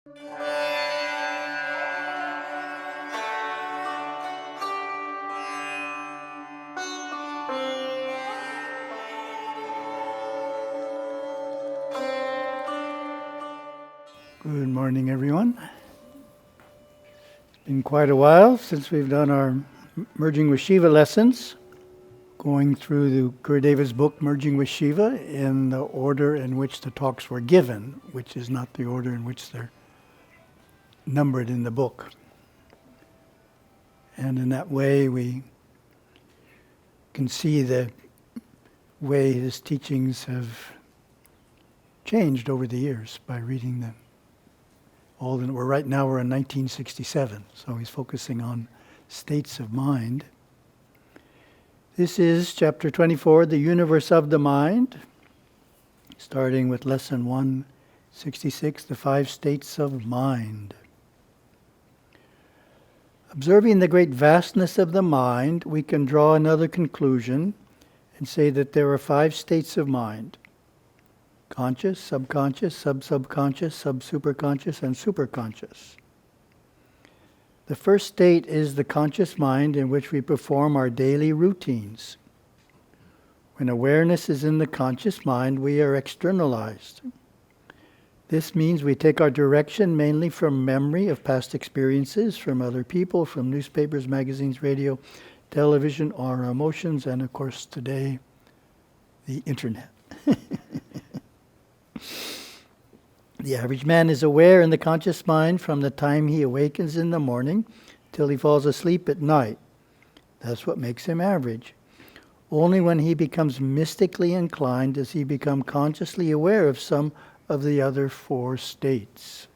Good morning, everyone. It's been quite a while since we've done our Merging with Shiva lessons, going through the Gurudeva's book, Merging with Shiva, in the order in which the talks were given, which is not the order in which they're numbered in the book. And in that way, we can see the way his teachings have changed over the years by reading them. Right now we're in 1967, so he's focusing on states of mind. This is chapter 24, The Universe of the Mind, starting with lesson 166, The 5 States of Mind. Observing the great vastness of the mind, we can draw another conclusion and say that there are 5 states of mind: conscious, subconscious, subsubconscious, subsuperconscious, and superconscious. The first state is the conscious mind, in which we perform our daily routines. When awareness is in the conscious mind, we are externalized. This means we take our direction mainly from memory of past experiences, from other people, from newspapers, magazines, radio, television, our emotions, and of course today, the internet. The average man is aware in the conscious mind from the time he awakens in the morning till he falls asleep at night. That's what makes him average. Only when he becomes mystically inclined does he become consciously aware of some of the other 4 states.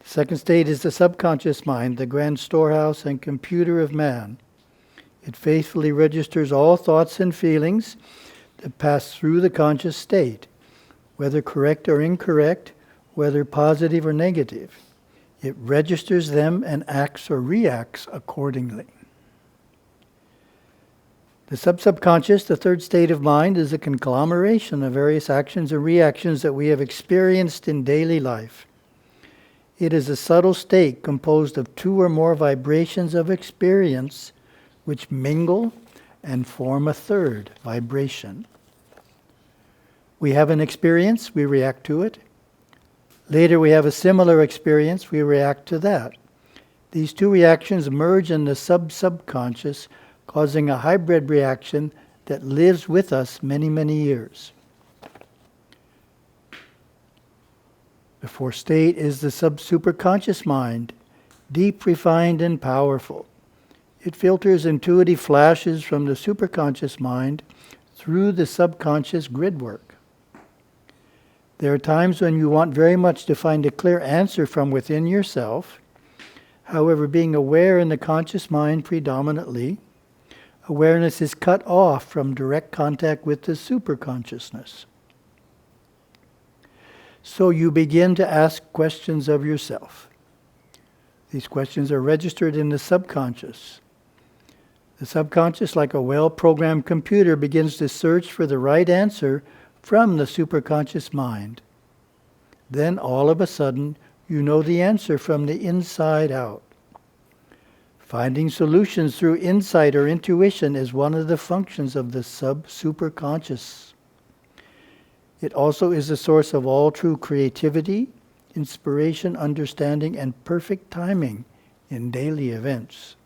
The second state is the subconscious mind, the grand storehouse and computer of man. It faithfully registers all thoughts and feelings that pass through the conscious state, whether correct or incorrect, whether positive or negative. It registers them and acts or reacts accordingly. The subsubconscious, the third state of mind, is a conglomeration of various actions and reactions that we have experienced in daily life. It is a subtle state composed of 2 or more vibrations of experience which mingle and form a third vibration. We have an experience, we react to it. Later we have a similar experience, we react to that. These 2 reactions merge in the subsubconscious, causing a hybrid reaction that lives with us many, many years. The 4th state is the subsuperconscious mind, deep, refined, and powerful. It filters intuitive flashes from the superconscious mind through the subconscious grid work. There are times when you want very much to find a clear answer from within yourself. However, being aware in the conscious mind predominantly, awareness is cut off from direct contact with the superconsciousness. So you begin to ask questions of yourself. These questions are registered in the subconscious. The subconscious, like a well-programmed computer, begins to search for the right answer from the superconscious mind. Then all of a sudden, you know the answer from the inside out. Finding solutions through insight or intuition is one of the functions of the subsuperconscious. It also is the source of all true creativity, inspiration, understanding, and perfect timing in daily events.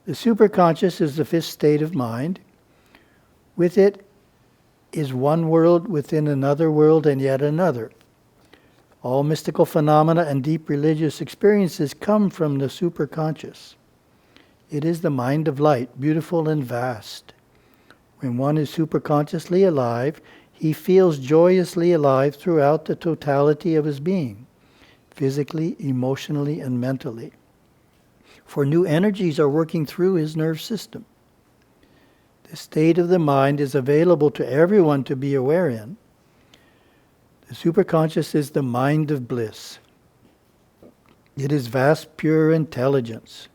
The superconscious is the 5th state of mind. With it is one world within another world and yet another. All mystical phenomena and deep religious experiences come from the superconscious. It is the mind of light, beautiful and vast. When one is superconsciously alive, he feels joyously alive throughout the totality of his being, physically, emotionally, and mentally. For new energies are working through his nerve system. The state of the mind is available to everyone to be aware in. The superconscious is the mind of bliss. It is vast, pure intelligence.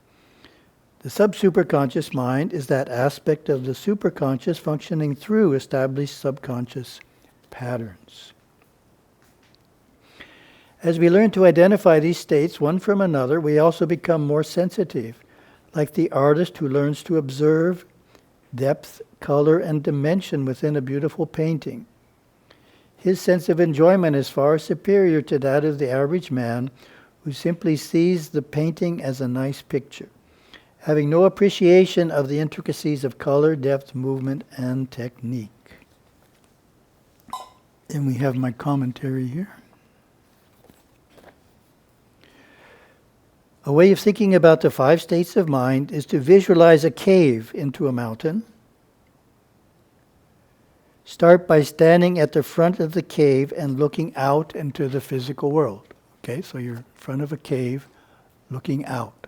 The subsuperconscious mind is that aspect of the superconscious functioning through established subconscious patterns. As we learn to identify these states one from another, we also become more sensitive, like the artist who learns to observe depth, color, and dimension within a beautiful painting. His sense of enjoyment is far superior to that of the average man who simply sees the painting as a nice picture, having no appreciation of the intricacies of color, depth, movement, and technique. And we have my commentary here. A way of thinking about the 5 states of mind is to visualize a cave into a mountain. Start by standing at the front of the cave and looking out into the physical world. Okay, so you're in front of a cave looking out.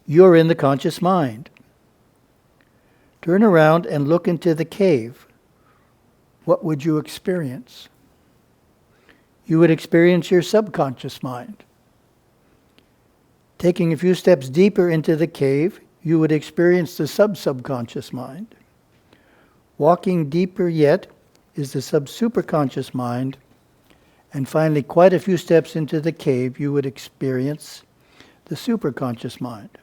You're in the conscious mind. Turn around and look into the cave. What would you experience? You would experience your subconscious mind. Taking a few steps deeper into the cave, you would experience the subsubconscious mind. Walking deeper yet is the subsuperconscious mind. And finally, quite a few steps into the cave, you would experience the superconscious mind.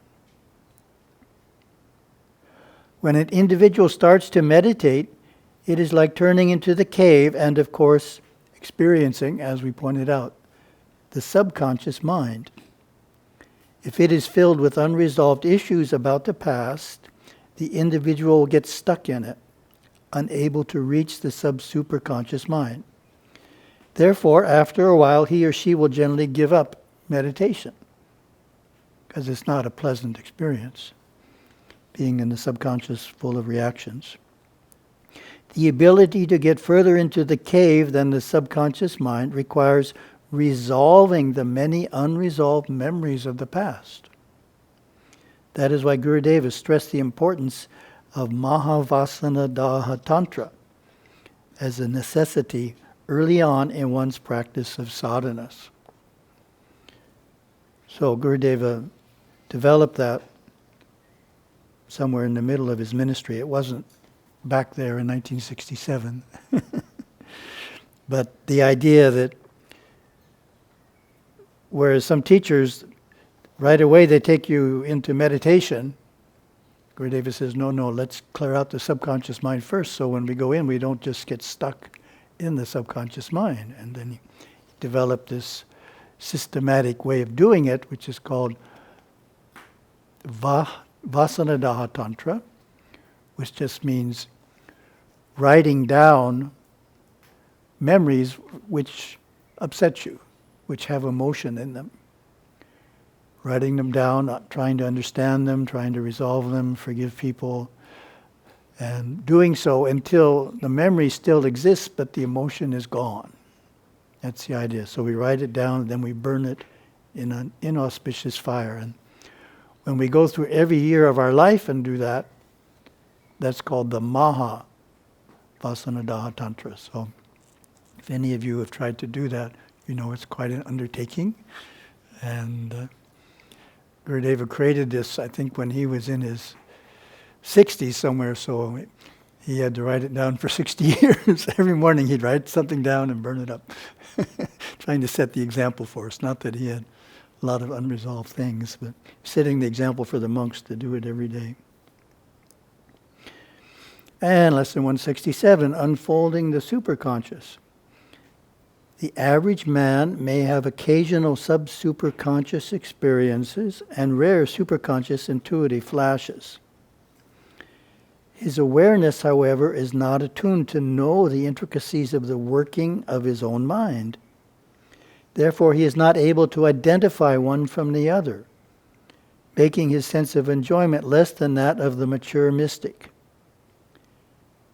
When an individual starts to meditate, it is like turning into the cave and, of course, experiencing, as we pointed out, the subconscious mind. If it is filled with unresolved issues about the past, the individual will get stuck in it, unable to reach the subsuperconscious mind. Therefore, after a while, he or she will generally give up meditation, because it's not a pleasant experience, being in the subconscious full of reactions. The ability to get further into the cave than the subconscious mind requires resolving the many unresolved memories of the past. That is why Gurudeva stressed the importance of Mahavasana Tantra as a necessity early on in one's practice of sadhanas. So Gurudeva developed that somewhere in the middle of his ministry. It wasn't back there in 1967. But the idea that whereas some teachers, right away they take you into meditation, Gurudeva says, no, let's clear out the subconscious mind first, so when we go in, we don't just get stuck in the subconscious mind. And then he developed this systematic way of doing it, which is called Vasana Tantra, which just means writing down memories which upset you, which have emotion in them. Writing them down, trying to understand them, trying to resolve them, forgive people, and doing so until the memory still exists, but the emotion is gone. That's the idea. So we write it down, and then we burn it in an inauspicious fire. And when we go through every year of our life and do that, that's called the Maha Vasana Tantra. So if any of you have tried to do that, you know it's quite an undertaking. And Gurudeva created this, I think, when he was in his 60s somewhere, so he had to write it down for 60 years. Every morning he'd write something down and burn it up, trying to set the example for us. Not that he had a lot of unresolved things, but setting the example for the monks to do it every day. And lesson 167, unfolding the superconscious. The average man may have occasional subsuperconscious experiences and rare superconscious intuitive flashes. His awareness, however, is not attuned to know the intricacies of the working of his own mind. Therefore, he is not able to identify one from the other, making his sense of enjoyment less than that of the mature mystic.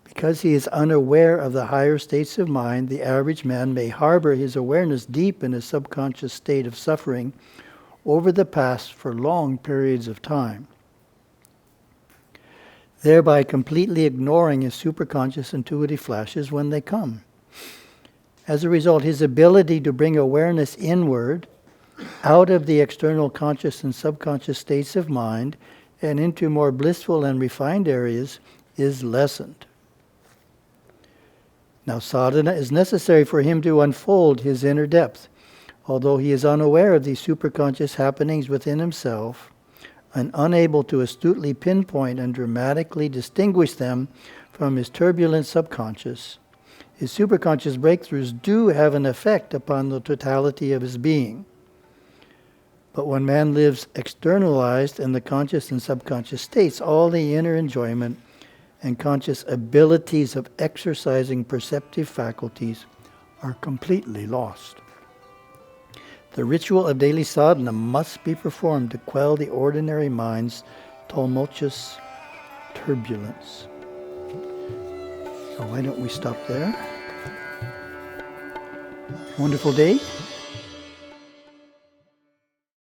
Because he is unaware of the higher states of mind, the average man may harbor his awareness deep in a subconscious state of suffering over the past for long periods of time, thereby completely ignoring his superconscious intuitive flashes when they come. As a result, his ability to bring awareness inward, out of the external conscious and subconscious states of mind, and into more blissful and refined areas is lessened. Now sadhana is necessary for him to unfold his inner depth. Although he is unaware of these superconscious happenings within himself and unable to astutely pinpoint and dramatically distinguish them from his turbulent subconscious, his superconscious breakthroughs do have an effect upon the totality of his being. But when man lives externalized in the conscious and subconscious states, all the inner enjoyment and conscious abilities of exercising perceptive faculties are completely lost. The ritual of daily sadhana must be performed to quell the ordinary mind's tumultuous turbulence. So why don't we stop there? Wonderful day.